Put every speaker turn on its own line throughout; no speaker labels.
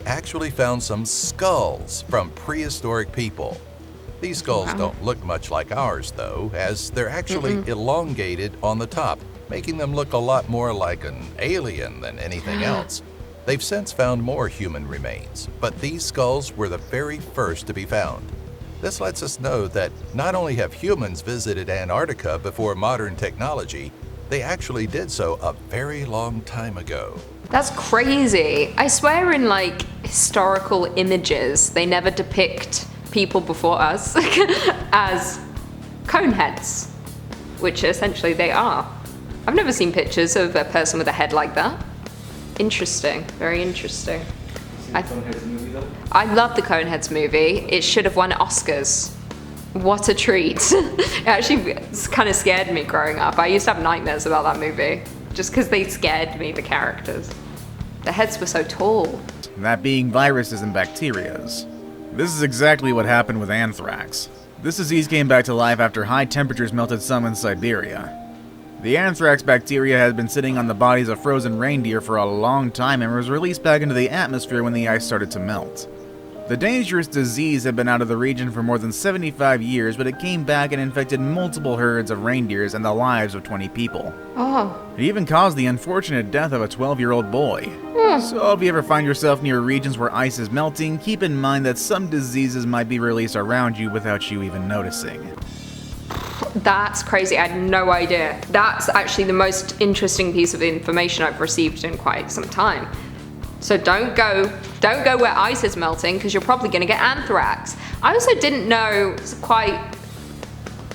actually found some skulls from prehistoric people. These skulls don't look much like ours, though, as they're actually elongated on the top, making them look a lot more like an alien than anything else. They've since found more human remains, but these skulls were the very first to be found. This lets us know that not only have humans visited Antarctica before modern technology, they actually did so a very long time ago.
That's crazy. I swear in like historical images, they never depict people before us as coneheads, which essentially they are. I've never seen pictures of a person with a head like that. Interesting, very interesting. I love the Coneheads movie. It should have won Oscars. What a treat. It actually kind of scared me growing up. I used to have nightmares about that movie, just because they scared me, the characters. The heads were so tall.
That being viruses and bacterias. This is exactly what happened with anthrax. This disease came back to life after high temperatures melted some in Siberia. The anthrax bacteria had been sitting on the bodies of frozen reindeer for a long time and was released back into the atmosphere when the ice started to melt. The dangerous disease had been out of the region for more than 75 years, but it came back and infected multiple herds of reindeers and the lives of 20 people.
Oh.
It even caused the unfortunate death of a 12-year-old boy. So if you ever find yourself near regions where ice is melting, keep in mind that some diseases might be released around you without you even noticing.
That's crazy. I had no idea. That's actually the most interesting piece of information I've received in quite some time. So don't go where ice is melting, because you're probably going to get anthrax. I also didn't know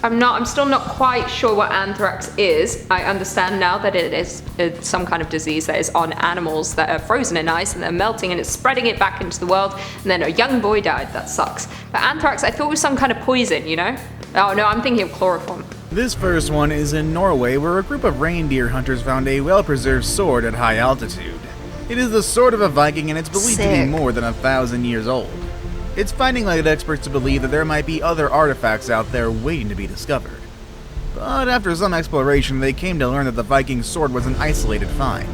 I'm still not quite sure what anthrax is. I understand now that it's some kind of disease that is on animals that are frozen in ice and they're melting and it's spreading it back into the world, and then a young boy died. That sucks. But anthrax, I thought was some kind of poison, you know? Oh no, I'm thinking of chloroform.
This first one is in Norway, where a group of reindeer hunters found a well-preserved sword at high altitude. It is the sword of a Viking, and it's believed to be more than 1,000 years old. It's finding led experts to believe that there might be other artifacts out there waiting to be discovered. But after some exploration, they came to learn that the Viking sword was an isolated find.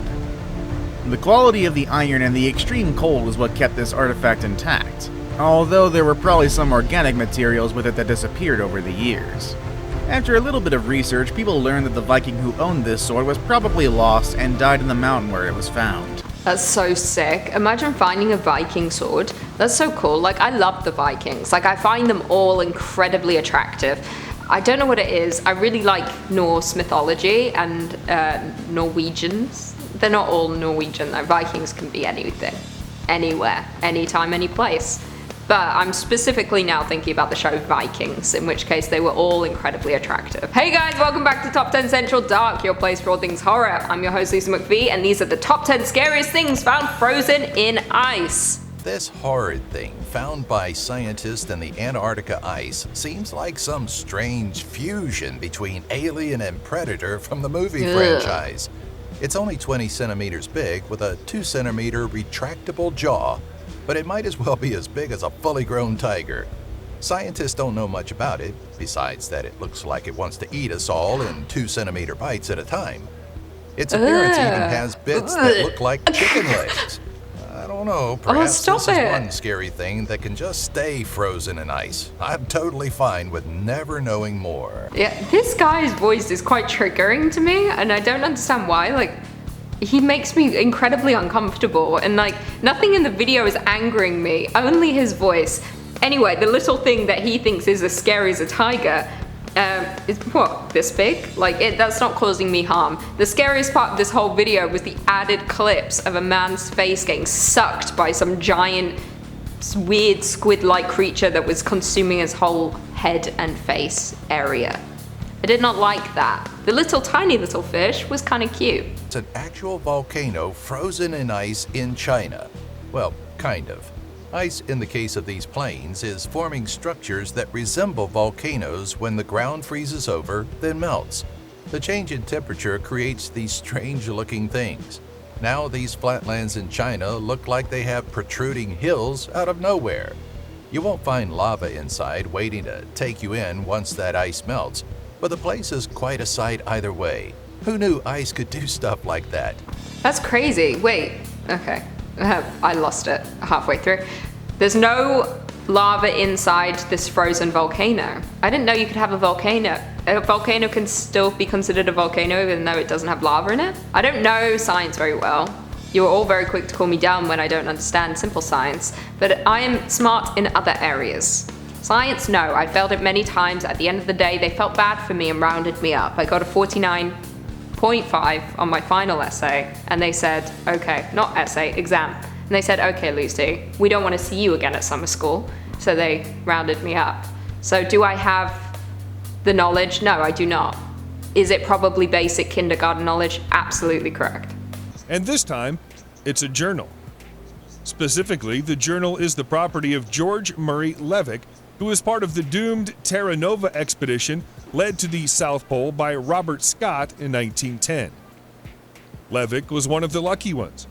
The quality of the iron and the extreme cold is what kept this artifact intact, although there were probably some organic materials with it that disappeared over the years. After a little bit of research, people learned that the Viking who owned this sword was probably lost and died in the mountain where it was found.
That's so sick. Imagine finding a Viking sword. That's so cool. Like, I love the Vikings. Like, I find them all incredibly attractive. I don't know what it is. I really like Norse mythology and Norwegians. They're not all Norwegian though. Vikings can be anything, anywhere, anytime, any place. But I'm specifically now thinking about the show Vikings, in which case they were all incredibly attractive. Hey guys, welcome back to Top 10 Central Dark, your place for all things horror. I'm your host Lisa McVie, and these are the top 10 scariest things found frozen in ice.
This horrid thing found by scientists in the Antarctica ice seems like some strange fusion between Alien and Predator from the movie franchise. It's only 20 centimeters big with a 2-centimeter retractable jaw, but it might as well be as big as a fully grown tiger. Scientists don't know much about it, besides that it looks like it wants to eat us all in 2-centimeter bites at a time. Its appearance even has bits that look like chicken legs. I don't know, perhaps this is one scary thing that can just stay frozen in ice. I'm totally fine with never knowing more.
Yeah, this guy's voice is quite triggering to me, and I don't understand why. Like, he makes me incredibly uncomfortable, and like, nothing in the video is angering me, only his voice. Anyway, the little thing that he thinks is as scary as a tiger is, what, this big? Like, that's not causing me harm. The scariest part of this whole video was the added clips of a man's face getting sucked by some giant, weird squid-like creature that was consuming his whole head and face area. I did not like that. The little tiny little fish was kind of cute.
It's an actual volcano frozen in ice in China. Well, kind of. Ice, in the case of these plains, is forming structures that resemble volcanoes when the ground freezes over, then melts. The change in temperature creates these strange-looking things. Now these flatlands in China look like they have protruding hills out of nowhere. You won't find lava inside waiting to take you in once that ice melts, but the place is quite a sight either way. Who knew ice could do stuff like that?
That's crazy. Wait, okay. I lost it halfway through. There's no lava inside this frozen volcano. I didn't know you could have a volcano. A volcano can still be considered a volcano even though it doesn't have lava in it. I don't know science very well. You're all very quick to call me dumb when I don't understand simple science, but I am smart in other areas. Science, no. I failed it many times. At the end of the day, they felt bad for me and rounded me up. I got a 49.5 on my final essay, and they said, okay, not essay, exam. And they said, okay, Lucy, we don't want to see you again at summer school. So they rounded me up. So do I have the knowledge? No, I do not. Is it probably basic kindergarten knowledge? Absolutely correct.
And this time, it's a journal. Specifically, the journal is the property of George Murray Levick, who was part of the doomed Terra Nova expedition led to the South Pole by Robert Scott in 1910. Levick was one of the lucky ones.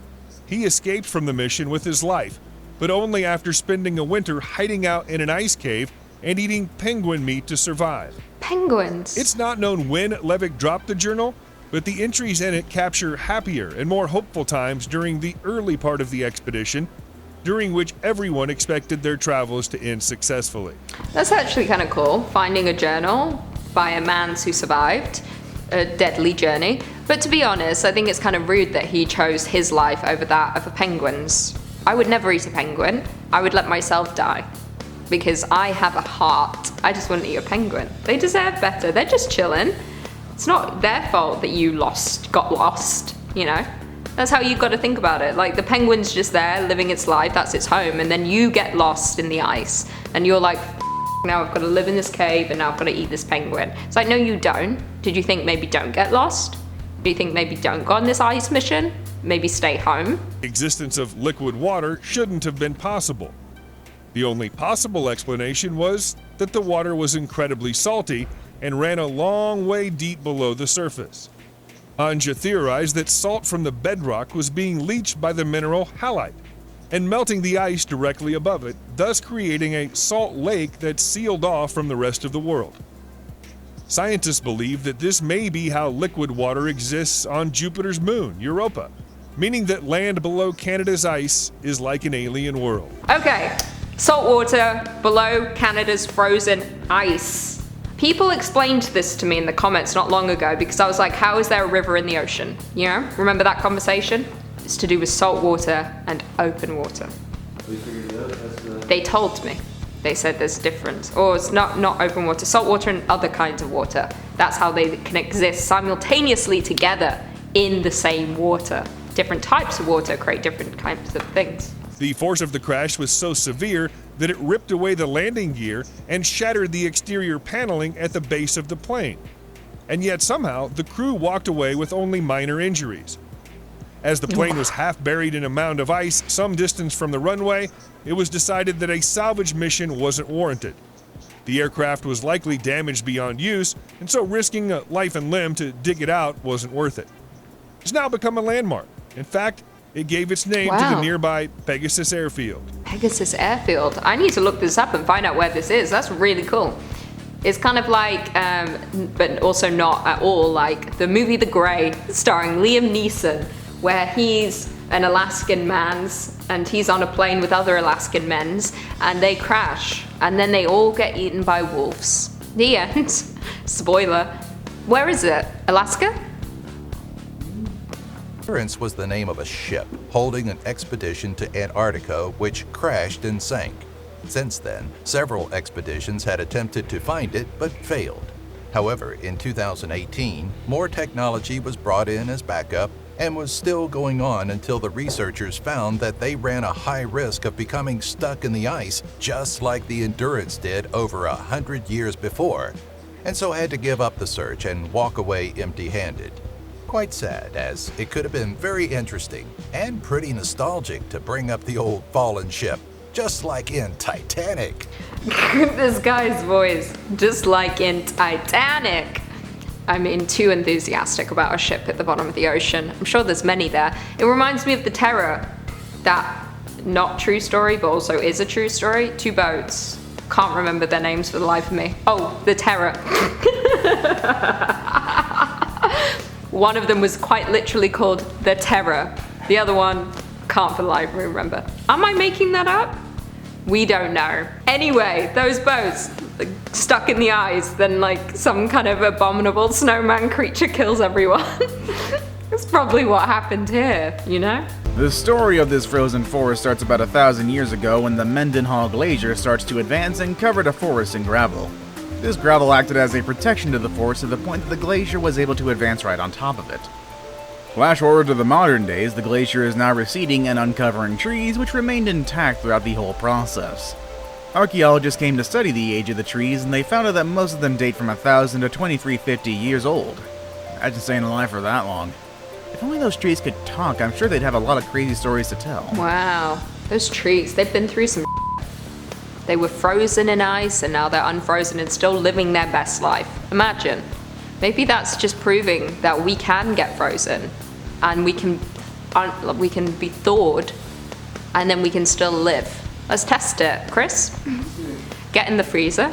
He escaped from the mission with his life, but only after spending a winter hiding out in an ice cave and eating penguin meat to survive.
Penguins?
It's not known when Levick dropped the journal, but the entries in it capture happier and more hopeful times during the early part of the expedition, during which everyone expected their travels to end successfully.
That's actually kind of cool, finding a journal by a man who survived a deadly journey. But to be honest, I think it's kind of rude that he chose his life over that of a penguin's. I would never eat a penguin. I would let myself die. Because I have a heart. I just wouldn't eat a penguin. They deserve better. They're just chilling. It's not their fault that you got lost, you know? That's how you've got to think about it. Like, the penguin's just there, living its life, that's its home, and then you get lost in the ice. And you're like, now I've got to live in this cave, and now I've got to eat this penguin. It's like, no, you don't. Did you think maybe don't get lost? Do you think maybe don't go on this ice mission? Maybe stay home?
The existence of liquid water shouldn't have been possible. The only possible explanation was that the water was incredibly salty and ran a long way deep below the surface. Anja theorized that salt from the bedrock was being leached by the mineral halite and melting the ice directly above it, thus creating a salt lake that sealed off from the rest of the world. Scientists believe that this may be how liquid water exists on Jupiter's moon, Europa, meaning that land below Canada's ice is like an alien world.
Okay, salt water below Canada's frozen ice. People explained this to me in the comments not long ago because I was like, how is there a river in the ocean? You know, remember that conversation? It's to do with salt water and open water. They told me. They said there's a difference. Or it's not open water, salt water and other kinds of water. That's how they can exist simultaneously together in the same water. Different types of water create different kinds of things.
The force of the crash was so severe that it ripped away the landing gear and shattered the exterior paneling at the base of the plane. And yet somehow, the crew walked away with only minor injuries. As the plane was half buried in a mound of ice some distance from the runway, it was decided that a salvage mission wasn't warranted. The aircraft was likely damaged beyond use, and so risking a life and limb to dig it out wasn't worth it. It's now become a landmark. In fact, it gave its name to the nearby Pegasus Airfield.
Pegasus Airfield. I need to look this up and find out where this is. That's really cool. It's kind of like, but also not at all, like the movie The Grey, starring Liam Neeson, where he's an Alaskan man's and he's on a plane with other Alaskan men's and they crash and then they all get eaten by wolves. The end. Spoiler. Where is it? Alaska?
Scariest was the name of a ship holding an expedition to Antarctica which crashed and sank. Since then, several expeditions had attempted to find it but failed. However, in 2018, more technology was brought in as backup and was still going on until the researchers found that they ran a high risk of becoming stuck in the ice just like the Endurance did over 100 years before, and so had to give up the search and walk away empty-handed. Quite sad, as it could have been very interesting and pretty nostalgic to bring up the old fallen ship, just like in Titanic.
This guy's voice, just like in Titanic. I mean, too enthusiastic about a ship at the bottom of the ocean. I'm sure there's many there. It reminds me of the Terror, that not true story, but also is a true story. Two boats. Can't remember their names for the life of me. Oh, the Terror. One of them was quite literally called the Terror. The other one, can't for the life of me remember. Am I making that up? We don't know. Anyway, those boats like, stuck in the ice, then like some kind of abominable snowman creature kills everyone. That's probably what happened here, you know?
The story of this frozen forest starts about 1,000 years ago when the Mendenhall Glacier starts to advance and cover the forest in gravel. This gravel acted as a protection to the forest to the point that the glacier was able to advance right on top of it. Flash forward to the modern days, the glacier is now receding and uncovering trees which remained intact throughout the whole process. Archaeologists came to study the age of the trees and they found out that most of them date from 1,000 to 2,350 years old. Imagine staying alive for that long. If only those trees could talk, I'm sure they'd have a lot of crazy stories to tell.
Wow, those trees, they've been through some They were frozen in ice and now they're unfrozen and still living their best life. Imagine. Maybe that's just proving that we can get frozen and we can be thawed and then we can still live. Let's test it, Chris. Get in the freezer.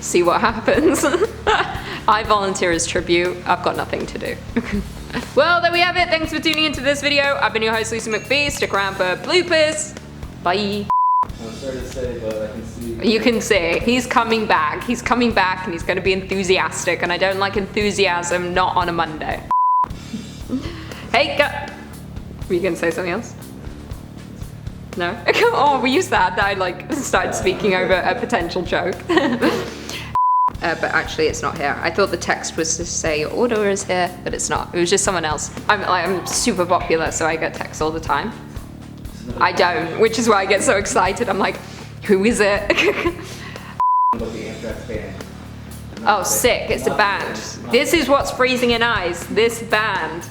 See what happens. I volunteer as tribute. I've got nothing to do. Well, there we have it. Thanks for tuning into this video. I've been your host, Lucy McPhee. Stick around for bloopers. Bye.
I'm sorry to say, but I can see.
You can see he's coming back. He's coming back and he's going to be enthusiastic. And I don't like enthusiasm, not on a Monday. Hey, were you going to say something else? No? Oh, we used that. I like started speaking over a potential joke. But actually it's not here. I thought the text was to say your order is here, but it's not. It was just someone else. I'm super popular, so I get texts all the time. I don't, which is why I get so excited. I'm like, who is it? Oh, sick. It's a band. This is what's freezing in ice. This band.